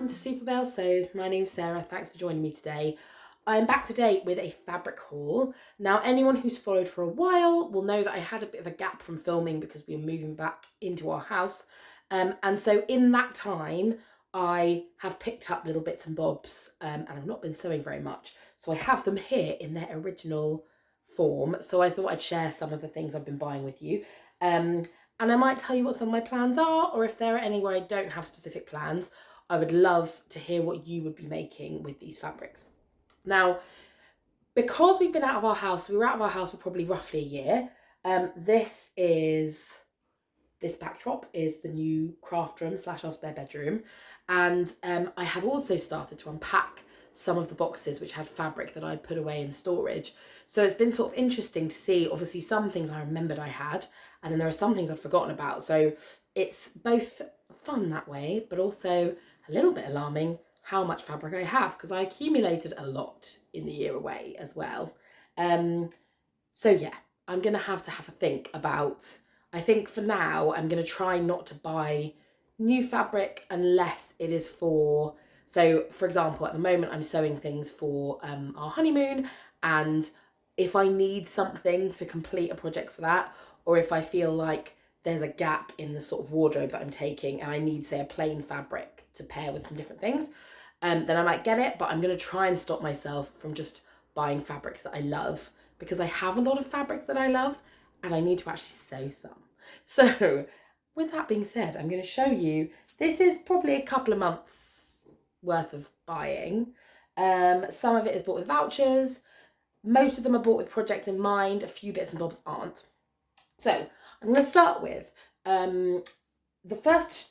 to Super Belle Sews. My name's Sarah. Thanks for joining me today. I'm back today with a fabric haul. Now, anyone who's followed for a while will know that I had a bit of a gap from filming because we were moving back into our house. And so in that time, I have picked up little bits and bobs and I've not been sewing very much. So I have them here in their original form. So I thought I'd share some of the things I've been buying with you. And I might tell you what some of my plans are, or if there are any where I don't have specific plans, I would love to hear what you would be making with these fabrics. Now, because we've been out of our house, we were out of our house for probably roughly a year. This backdrop is the new craft room / our spare bedroom. And I have also started to unpack some of the boxes which had fabric that I'd put away in storage. So it's been sort of interesting to see, obviously some things I remembered I had, and then there are some things I'd forgotten about. So it's both fun that way, but also a little bit alarming how much fabric I have, because I accumulated a lot in the year away as well. So yeah, I'm gonna have to have a think about, I think for now, I'm gonna try not to buy new fabric unless it is for, so for example, at the moment I'm sewing things for our honeymoon, and if I need something to complete a project for that, or if I feel like there's a gap in the sort of wardrobe that I'm taking and I need, say, a plain fabric to pair with some different things, then I might get it, but I'm going to try and stop myself from just buying fabrics that I love, because I have a lot of fabrics that I love and I need to actually sew some. So with that being said, I'm going to show you, this is probably a couple of months worth of buying. Some of it is bought with vouchers. Most of them are bought with projects in mind. A few bits and bobs aren't. So I'm going to start with, the first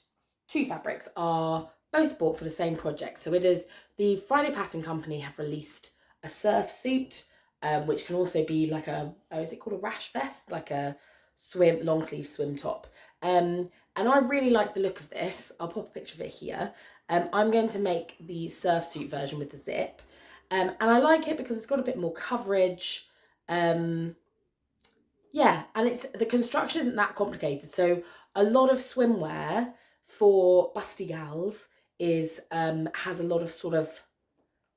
two fabrics are both bought for the same project. So it is the Friday Pattern Company have released a surf suit, which can also be like a, is it called a rash vest? Like a long sleeve swim top. And I really like the look of this. I'll pop a picture of it here. I'm going to make the surf suit version with the zip. And I like it because it's got a bit more coverage. Yeah, and the construction isn't that complicated. So a lot of swimwear for busty gals has a lot of sort of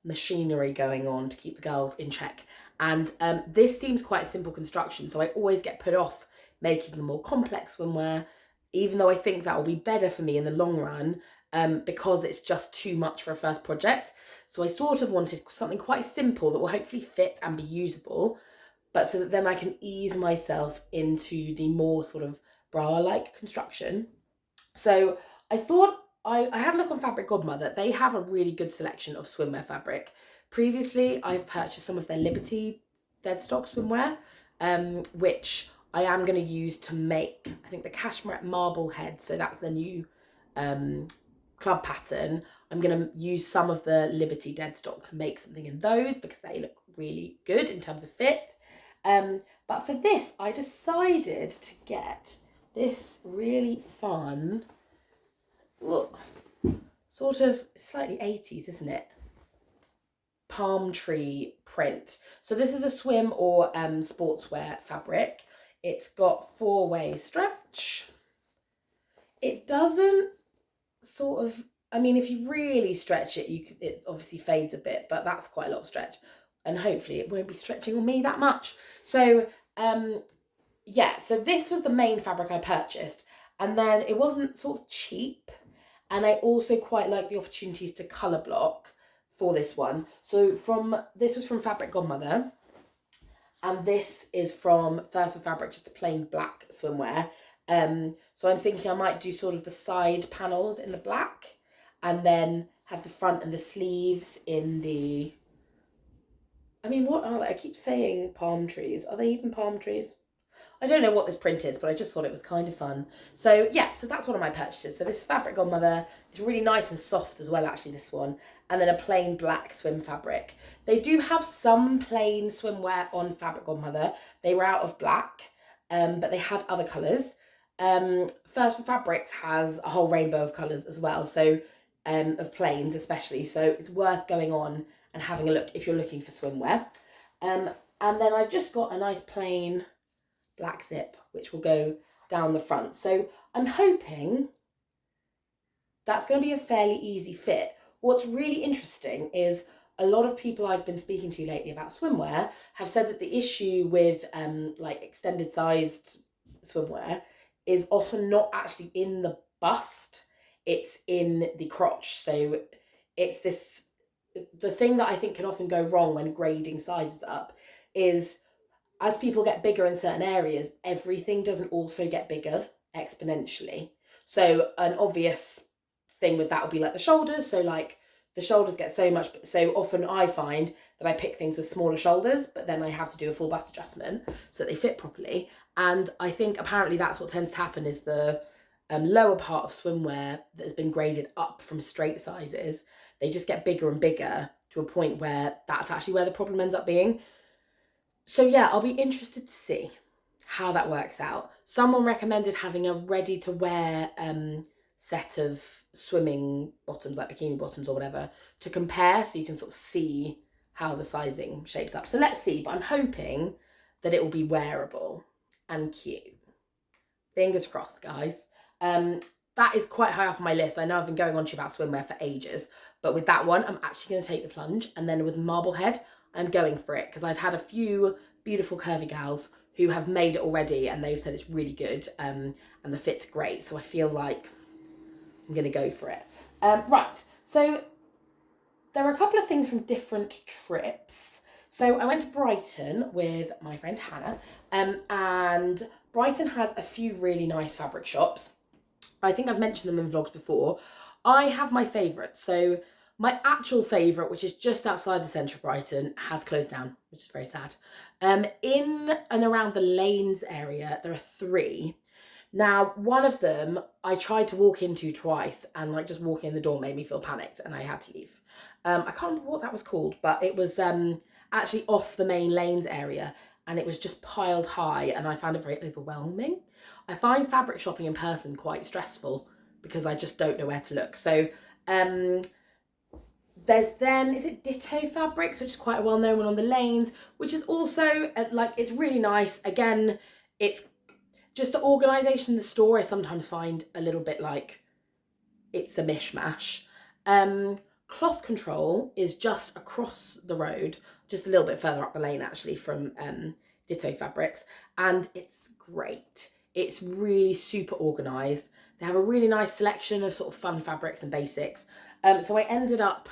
machinery going on to keep the girls in check. And this seems quite a simple construction, so I always get put off making the more complex swimwear, even though I think that will be better for me in the long run, because it's just too much for a first project. So I sort of wanted something quite simple that will hopefully fit and be usable, but so that then I can ease myself into the more sort of bra-like construction. So I thought, I had a look on Fabric Godmother. They have a really good selection of swimwear fabric. Previously, I've purchased some of their Liberty dead stock swimwear, which I am going to use to make, I think, the Cashmere Marble Head. So that's the new club pattern. I'm going to use some of the Liberty dead stock to make something in those because they look really good in terms of fit. But for this, I decided to get this really fun, sort of slightly 80s, isn't it? Palm tree print. So this is a swim or sportswear fabric. It's got 4-way stretch. It doesn't sort of, I mean, if you really stretch it, it obviously fades a bit, but that's quite a lot of stretch. And hopefully it won't be stretching on me that much. So yeah, so this was the main fabric I purchased, and then it wasn't sort of cheap, and I also quite like the opportunities to colour block for this one. So this was from Fabric Godmother, and this is from First for Fabric, just a plain black swimwear. So I'm thinking I might do sort of the side panels in the black, and then have the front and the sleeves in the, I mean, what are they? I keep saying palm trees. Are they even palm trees? I don't know what this print is, but I just thought it was kind of fun. So yeah, so that's one of my purchases. So this Fabric Godmother is really nice and soft as well, actually, this one. And then a plain black swim fabric. They do have some plain swimwear on Fabric Godmother. They were out of black, but they had other colours. First for Fabrics has a whole rainbow of colours as well, so of plains especially. So it's worth going on and having a look if you're looking for swimwear. And then I've just got a nice plain black zip which will go down the front. So I'm hoping that's going to be a fairly easy fit. what's really interesting is a lot of people I've been speaking to lately about swimwear have said that the issue with like extended sized swimwear is often not actually in the bust, it's in the crotch. So it's this, the thing that I think can often go wrong when grading sizes up is as people get bigger in certain areas, everything doesn't also get bigger exponentially. So an obvious thing with that would be like the shoulders. So like the shoulders get so much, so often I find that I pick things with smaller shoulders, but then I have to do a full bust adjustment so that they fit properly. And I think apparently that's what tends to happen is the lower part of swimwear that has been graded up from straight sizes, they just get bigger and bigger to a point where that's actually where the problem ends up being. So yeah, I'll be interested to see how that works out. Someone recommended having a ready to wear set of swimming bottoms, like bikini bottoms or whatever, to compare so you can sort of see how the sizing shapes up. So let's see, but I'm hoping that it will be wearable and cute. Fingers crossed, guys. That is quite high up on my list. I know I've been going on to you about swimwear for ages, but with that one, I'm actually going to take the plunge. And then with Marblehead, I'm going for it because I've had a few beautiful curvy gals who have made it already and they've said it's really good and the fit's great. So I feel like I'm going to go for it. Right, so there are a couple of things from different trips. So I went to Brighton with my friend Hannah and Brighton has a few really nice fabric shops. I think I've mentioned them in vlogs before. I have my favourites. So my actual favourite, which is just outside the centre of Brighton, has closed down, which is very sad. In and around the Lanes area, there are 3. Now, one of them I tried to walk into twice and like just walking in the door made me feel panicked and I had to leave. I can't remember what that was called, but it was actually off the main Lanes area and it was just piled high and I found it very overwhelming. I find fabric shopping in person quite stressful because I just don't know where to look. So there's then, is it Ditto Fabrics, which is quite a well-known one on the Lanes, which is also like, it's really nice. Again, it's just the organisation of the store I sometimes find a little bit like it's a mishmash. Cloth Control is just across the road, just a little bit further up the lane actually from Ditto Fabrics, and it's great. It's really super organised. They have a really nice selection of sort of fun fabrics and basics. So I ended up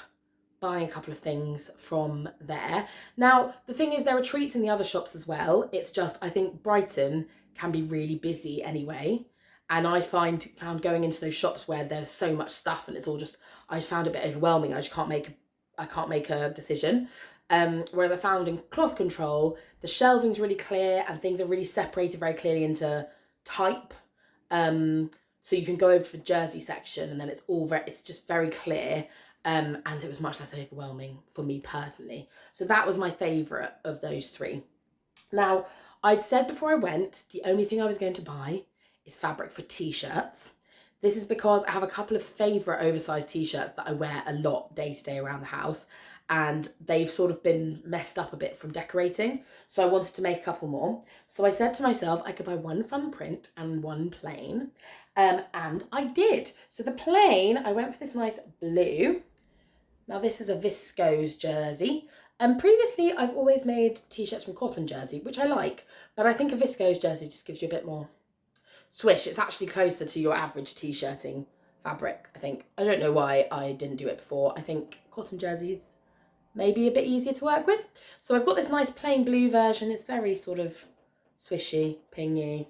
buying a couple of things from there. Now, the thing is there are treats in the other shops as well. It's just, I think Brighton can be really busy anyway. And I found going into those shops where there's so much stuff and it's all just, I just found it a bit overwhelming. I just can't make a decision. Whereas I found in Cloth Control, the shelving's really clear and things are really separated very clearly into type. So you can go over to the jersey section and then it's just very clear. And it was much less overwhelming for me personally. So that was my favourite of those 3. Now, I'd said before I went, the only thing I was going to buy is fabric for t-shirts. This is because I have a couple of favourite oversized t-shirts that I wear a lot day to day around the house. And they've sort of been messed up a bit from decorating. So I wanted to make a couple more. So I said to myself, I could buy one fun print and one plain. And I did. So the plain, I went for this nice blue. Now this is a Viscose jersey. Previously I've always made t-shirts from cotton jersey, which I like, but I think a Viscose jersey just gives you a bit more swish. It's actually closer to your average t-shirting fabric, I think. I don't know why I didn't do it before. I think cotton jerseys maybe a bit easier to work with. So I've got this nice plain blue version. It's very sort of swishy, pingy.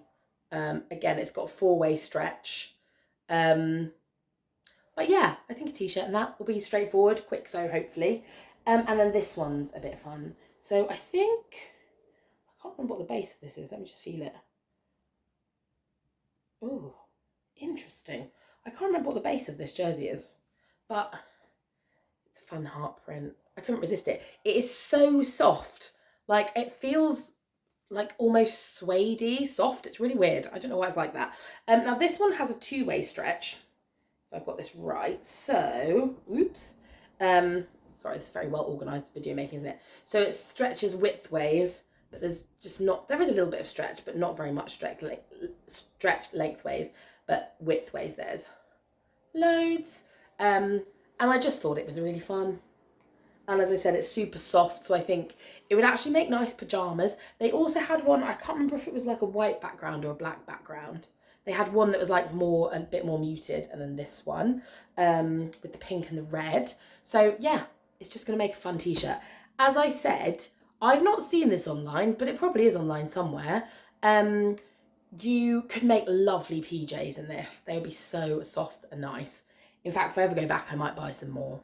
Again, it's got a 4-way stretch. But yeah, I think a t-shirt and that will be straightforward, quick sew hopefully. And then this one's a bit fun. So I think, I can't remember what the base of this is. Let me just feel it. Oh, interesting. I can't remember what the base of this jersey is, but it's a fun heart print. I couldn't resist it. It is so soft. Like it feels like almost suede-y soft. It's really weird. I don't know why it's like that. Now this one has a 2-way stretch. If I've got this right. So, oops. Sorry, this is very well organised video making, isn't it? So it stretches widthways, but there's just not, there is a little bit of stretch, but not very much stretch lengthways, but widthways there's loads. And I just thought it was really fun. And as I said, it's super soft, so I think it would actually make nice pyjamas. They also had one, I can't remember if it was like a white background or a black background. They had one that was like a bit more muted, and then this one with the pink and the red. So yeah, it's just going to make a fun t-shirt. As I said, I've not seen this online, but it probably is online somewhere. You could make lovely PJs in this. They would be so soft and nice. In fact, if I ever go back, I might buy some more.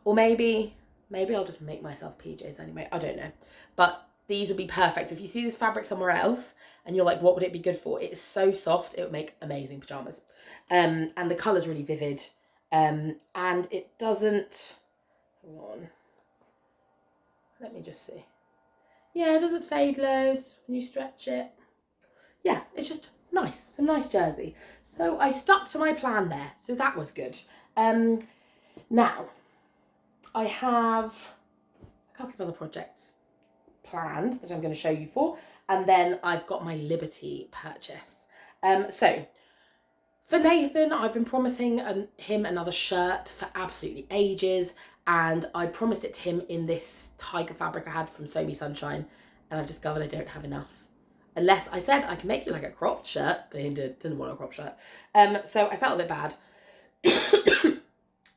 Or maybe I'll just make myself PJs anyway. I don't know. But these would be perfect. If you see this fabric somewhere else and you're like, what would it be good for? It is so soft. It would make amazing pyjamas. And the colour's really vivid. And it doesn't... Hang on. Let me just see. Yeah, it doesn't fade loads when you stretch it. Yeah, it's just nice. Some nice jersey. So I stuck to my plan there. So that was good. Now... I have a couple of other projects planned that I'm going to show you for, and then I've got my Liberty purchase. So for Nathan, I've been promising him another shirt for absolutely ages, and I promised it to him in this tiger fabric I had from Sew Me Sunshine, and I've discovered I don't have enough. Unless I said I can make you like a cropped shirt, but he didn't want a cropped shirt. So I felt a bit bad.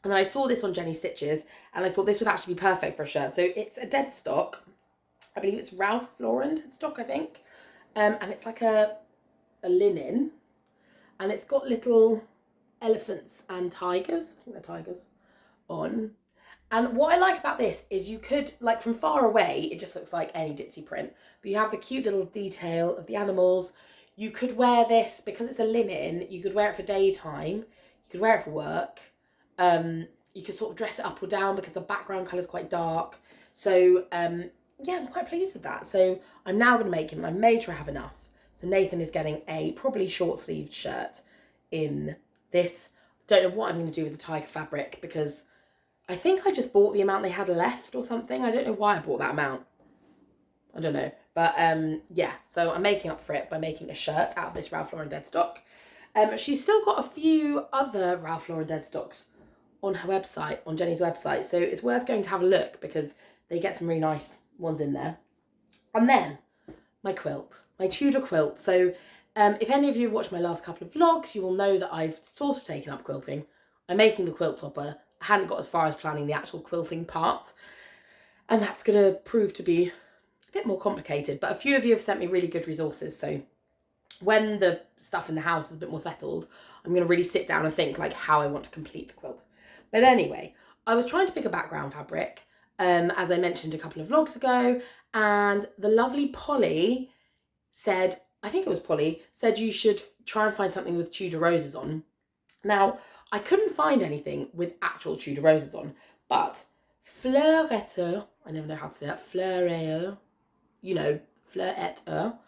And then I saw this on Jenny Stitches, and I thought this would actually be perfect for a shirt. So it's a dead stock. I believe it's Ralph Lauren dead stock, I think. And it's like a linen. And it's got little elephants and tigers. I think they're tigers on. And what I like about this is you could, like from far away, it just looks like any ditzy print. But you have the cute little detail of the animals. You could wear this, because it's a linen, you could wear it for daytime. You could wear it for work. You could sort of dress it up or down because the background colour is quite dark. So, yeah, I'm quite pleased with that. So I'm now going to make him, I made sure I have enough. So Nathan is getting a probably short-sleeved shirt in this. Don't know what I'm going to do with the tiger fabric, because I think I just bought the amount they had left or something. I don't know why I bought that amount. I don't know. But, yeah, so I'm making up for it by making a shirt out of this Ralph Lauren dead stock. She's still got a few other Ralph Lauren dead stocks on her website, on Jenny's website. So it's worth going to have a look, because they get some really nice ones in there. And then my quilt, my Tudor quilt. So if any of you have watched my last couple of vlogs, you will know that I've sort of taken up quilting. I'm making the quilt topper. I hadn't got as far as planning the actual quilting part. And that's going to prove to be a bit more complicated. But a few of you have sent me really good resources. So when the stuff in the house is a bit more settled, I'm going to really sit down and think like how I want to complete the quilt. But anyway, I was trying to pick a background fabric, as I mentioned a couple of vlogs ago, and the lovely Polly said, I think it was Polly, said you should try and find something with Tudor roses on. Now, I couldn't find anything with actual Tudor roses on, but Fleurette, I never know how to say that, Fleurette, you know, Fleurette,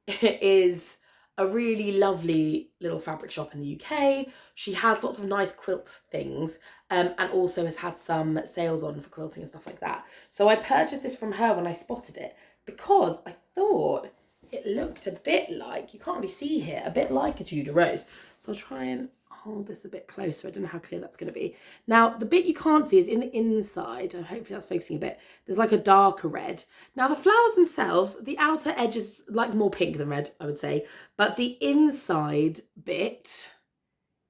is a really lovely little fabric shop in the UK. She has lots of nice quilt things, and also has had some sales on for quilting and stuff like that. So I purchased this from her when I spotted it, because I thought it looked a bit like, you can't really see here, a bit like a Tudor rose. So I'll try and hold this a bit closer. I don't know how clear that's going to be. Now, the bit you can't see is in the inside. Hopefully that's focusing a bit. There's like a darker red. Now, the flowers themselves, the outer edge is like more pink than red, I would say. But the inside bit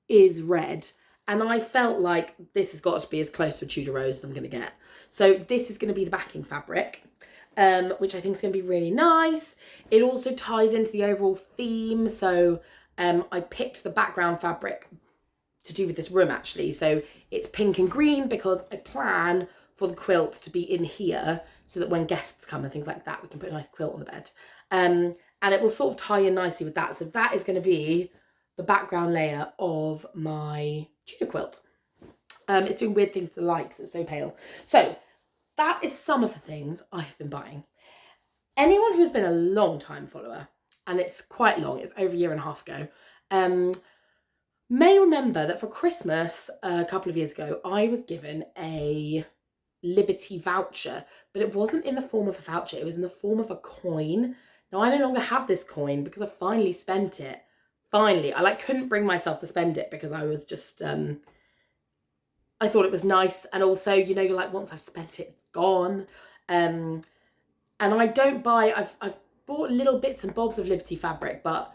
is red. And I felt like this has got to be as close to a Tudor rose as I'm going to get. So this is going to be the backing fabric, which I think is going to be really nice. It also ties into the overall theme. So I picked the background fabric to do with this room, actually. So it's pink and green, because I plan for the quilt to be in here so that when guests come and things like that, we can put a nice quilt on the bed. And it will sort of tie in nicely with that. So that is going to be the background layer of my Tudor quilt. It's doing weird things to the light because it's so pale. So that is some of the things I have been buying. Anyone who's been a long time follower, and it's quite long, it's over a year and a half ago, may remember that for Christmas a couple of years ago, I was given a Liberty voucher, but it wasn't in the form of a voucher, it was in the form of a coin. Now, I no longer have this coin because I finally spent it. Finally, I couldn't bring myself to spend it because I was just I thought it was nice. And also, you know, you're like, once I've spent it, it's gone. And I don't buy, I've bought little bits and bobs of Liberty fabric, but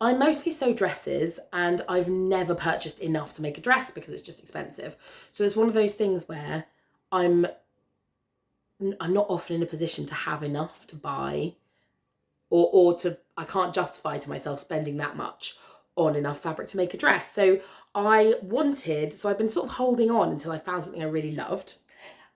I mostly sew dresses, and I've never purchased enough to make a dress because it's just expensive. So it's one of those things where I'm not often in a position to have enough to buy, or I can't justify to myself spending that much on enough fabric to make a dress. So I've been sort of holding on until I found something I really loved.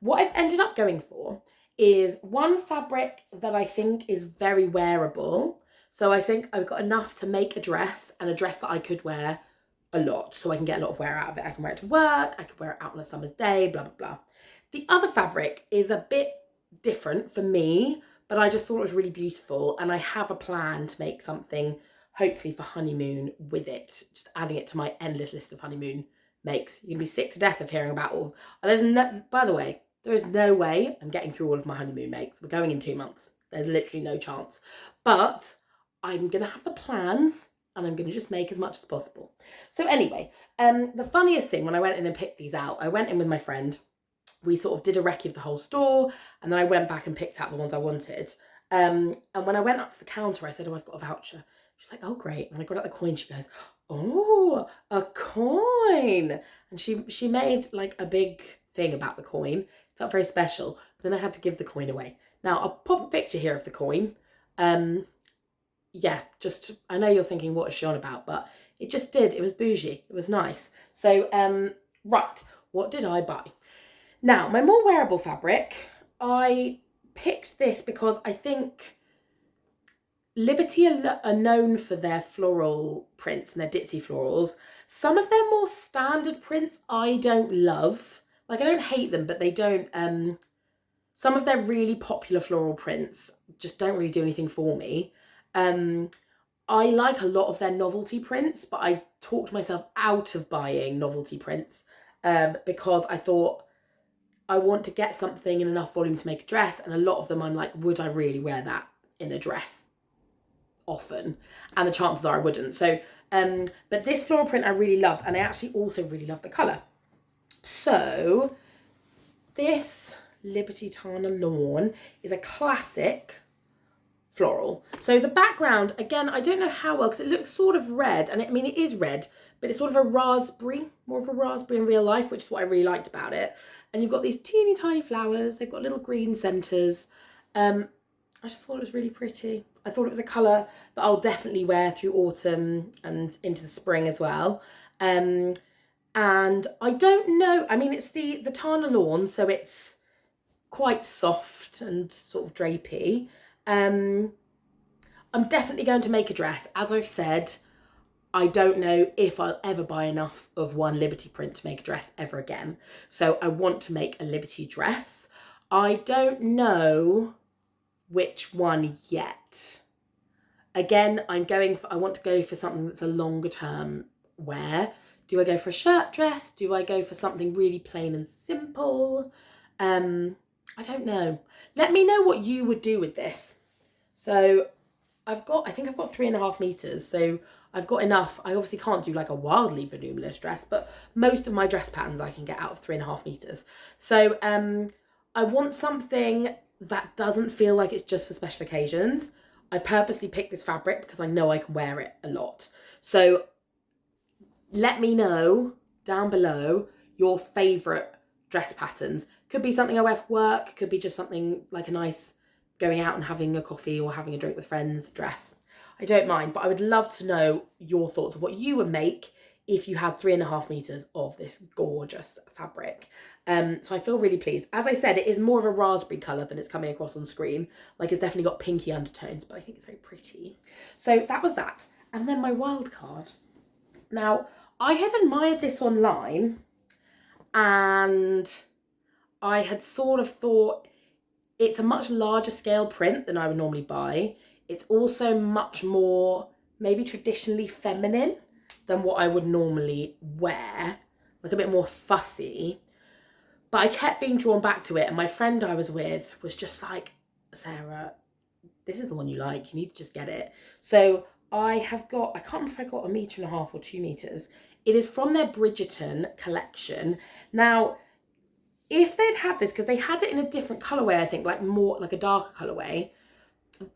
What I've ended up going for is one fabric that I think is very wearable. So I think I've got enough to make a dress, and a dress that I could wear a lot. So I can get a lot of wear out of it. I can wear it to work, I could wear it out on a summer's day, blah, blah, blah. The other fabric is a bit different for me, but I just thought it was really beautiful. And I have a plan to make something, hopefully for honeymoon, with it. Just adding it to my endless list of honeymoon makes. You're gonna be sick to death of hearing about all. By the way, there is no way I'm getting through all of my honeymoon makes. We're going in 2 months. There's literally no chance. But I'm gonna have the plans, and I'm gonna just make as much as possible. So anyway, the funniest thing, when I went in and picked these out, I went in with my friend. We sort of did a recce of the whole store, and then I went back and picked out the ones I wanted. And when I went up to the counter, I said, oh, I've got a voucher. She's like, oh, great. And I got out the coin. She goes, oh, a coin. And she made like a big thing about the coin. It felt very special. But then I had to give the coin away. Now, I'll pop a picture here of the coin. Yeah, just, I know you're thinking, what is she on about? But it just did. It was bougie. It was nice. So, right, what did I buy? Now, my more wearable fabric, I picked this because I think Liberty are known for their floral prints and their ditzy florals. Some of their more standard prints I don't love. Like, I don't hate them, but they don't, some of their really popular floral prints just don't really do anything for me. I like a lot of their novelty prints, but I talked myself out of buying novelty prints because I thought I want to get something in enough volume to make a dress, and a lot of them I'm like, would I really wear that in a dress often? And the chances are I wouldn't. So, but this floral print I really loved, and I actually also really love the colour. So this Liberty Tana Lawn is a classic floral. So the background, again, I don't know how well, because it looks sort of red, and I mean, it is red, but it's sort of a raspberry, more of a raspberry in real life, which is what I really liked about it. And you've got these teeny tiny flowers. They've got little green centres. I just thought it was really pretty. I thought it was a colour that I'll definitely wear through autumn and into the spring as well. And I don't know, I mean, it's the Tana Lawn, so it's quite soft and sort of drapey. I'm definitely going to make a dress. As I've said, I don't know if I'll ever buy enough of one Liberty print to make a dress ever again. So I want to make a Liberty dress. I don't know which one yet. Again, I want to go for something that's a longer term wear. Do I go for a shirt dress? Do I go for something really plain and simple? I don't know. Let me know what you would do with this. So I think I've got 3.5 meters. So I've got enough. I obviously can't do like a wildly voluminous dress, but most of my dress patterns I can get out of 3.5 meters. So I want something that doesn't feel like it's just for special occasions. I purposely picked this fabric because I know I can wear it a lot. So let me know down below your favourite dress patterns. Could be something I wear for work, could be just something like a nice going out and having a coffee or having a drink with friends dress. I don't mind, but I would love to know your thoughts of what you would make if you had 3.5 meters of this gorgeous fabric. So I feel really pleased. As I said, it is more of a raspberry colour than it's coming across on screen. Like, it's definitely got pinky undertones, but I think it's very pretty. So that was that. And then my wild card. Now, I had admired this online, and I had sort of thought it's a much larger scale print than I would normally buy. It's also much more maybe traditionally feminine than what I would normally wear, like a bit more fussy. But I kept being drawn back to it, and my friend I was with was just like, Sarah, this is the one you like, you need to just get it. So I can't remember if I got 1.5 meters or 2 meters. It is from their Bridgerton collection. Now, if they'd had this, because they had it in a different colourway, I think, like more like a darker colourway,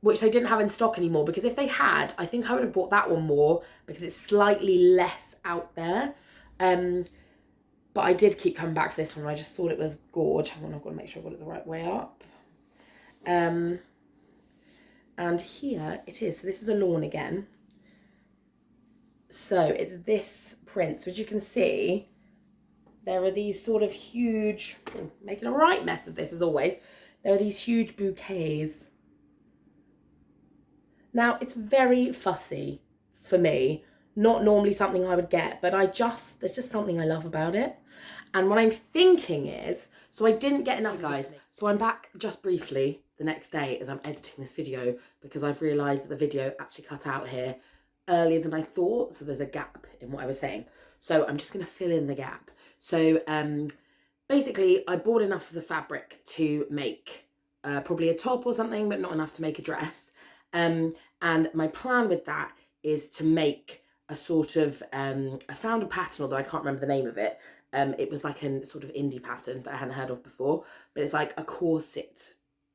which they didn't have in stock anymore, because if they had, I think I would have bought that one more because it's slightly less out there. But I did keep coming back to this one. I just thought it was gorge. Hang on, I've got to make sure I got it the right way up. And here it is. So this is a lawn again. So it's this print. So as you can see, there are these sort of huge, making a right mess of this as always. There are these huge bouquets. Now it's very fussy for me. Not normally something I would get, but there's just something I love about it. And what I'm thinking is, so I didn't get enough, guys. So I'm back just briefly the next day as I'm editing this video, because I've realised that the video actually cut out here earlier than I thought. So there's a gap in what I was saying. So I'm just going to fill in the gap. So basically I bought enough of the fabric to make probably a top or something, but not enough to make a dress. And my plan with that is to make a sort of, I found a pattern, although I can't remember the name of it. It was like a sort of indie pattern that I hadn't heard of before, but it's like a corset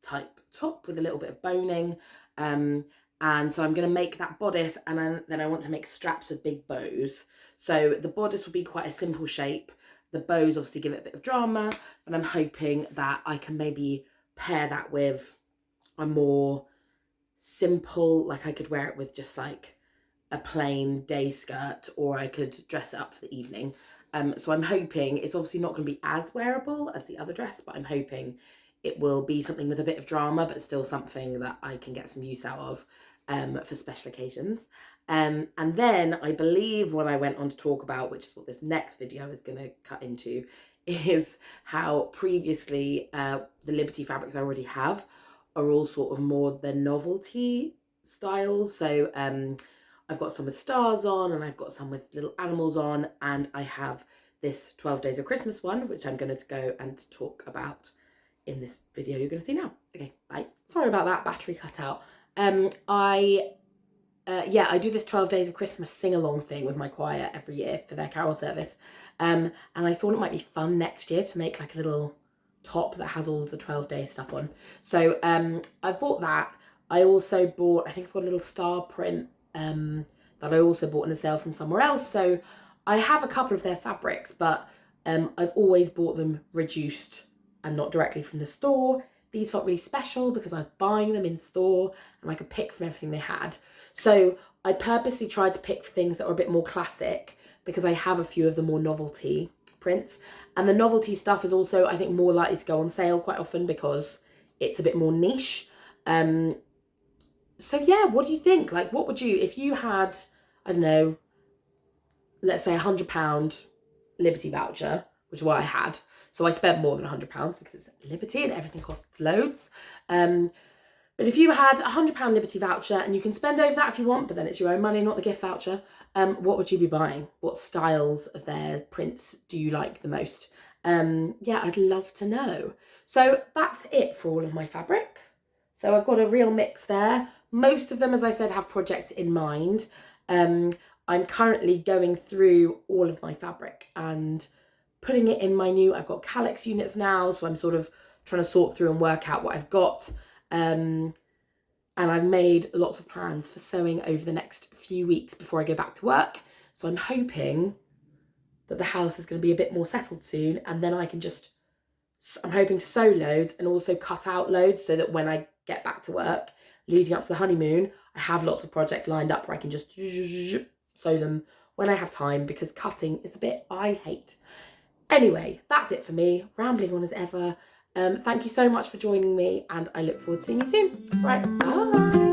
type top with a little bit of boning. And so I'm going to make that bodice, and then I want to make straps with big bows. So the bodice will be quite a simple shape. The bows obviously give it a bit of drama, but I'm hoping that I can maybe pair that with a more simple, like I could wear it with just like a plain day skirt, or I could dress it up for the evening. So I'm hoping it's obviously not going to be as wearable as the other dress, but I'm hoping it will be something with a bit of drama, but still something that I can get some use out of for special occasions. And then I believe what I went on to talk about, which is what this next video is going to cut into, is how previously the Liberty fabrics I already have are all sort of more the novelty style. So I've got some with stars on, and I've got some with little animals on, and I have this 12 Days of Christmas one, which I'm going to go and talk about in this video you're going to see now. Okay, bye. Sorry about that battery cut out. I do this 12 Days of Christmas sing-along thing with my choir every year for their carol service. And I thought it might be fun next year to make like a little top that has all of the 12 days stuff on. So I bought that. I also bought, I think I've got a little star print that I also bought in a sale from somewhere else. So I have a couple of their fabrics, but I've always bought them reduced and not directly from the store. These felt really special because I was buying them in store and I could pick from everything they had. So I purposely tried to pick things that were a bit more classic, because I have a few of the more novelty prints. And the novelty stuff is also, I think, more likely to go on sale quite often because it's a bit more niche. So yeah, what do you think? Like, what would you, if you had, I don't know, let's say £100 Liberty voucher, which is what I had. So I spent more than £100 because it's Liberty and everything costs loads. But if you had £100 Liberty voucher, and you can spend over that if you want, but then it's your own money, not the gift voucher, what would you be buying? What styles of their prints do you like the most? Yeah, I'd love to know. So that's it for all of my fabric. So I've got a real mix there. Most of them, as I said, have projects in mind. I'm currently going through all of my fabric and putting it in my new, I've got calyx units now, so I'm sort of trying to sort through and work out what I've got. And I've made lots of plans for sewing over the next few weeks before I go back to work. So I'm hoping that the house is going to be a bit more settled soon, and then I can just, I'm hoping to sew loads and also cut out loads, so that when I get back to work leading up to the honeymoon, I have lots of projects lined up where I can just sew them when I have time, because cutting is the bit I hate. Anyway, that's it for me, rambling on as ever. Thank you so much for joining me, and I look forward to seeing you soon. Right, bye.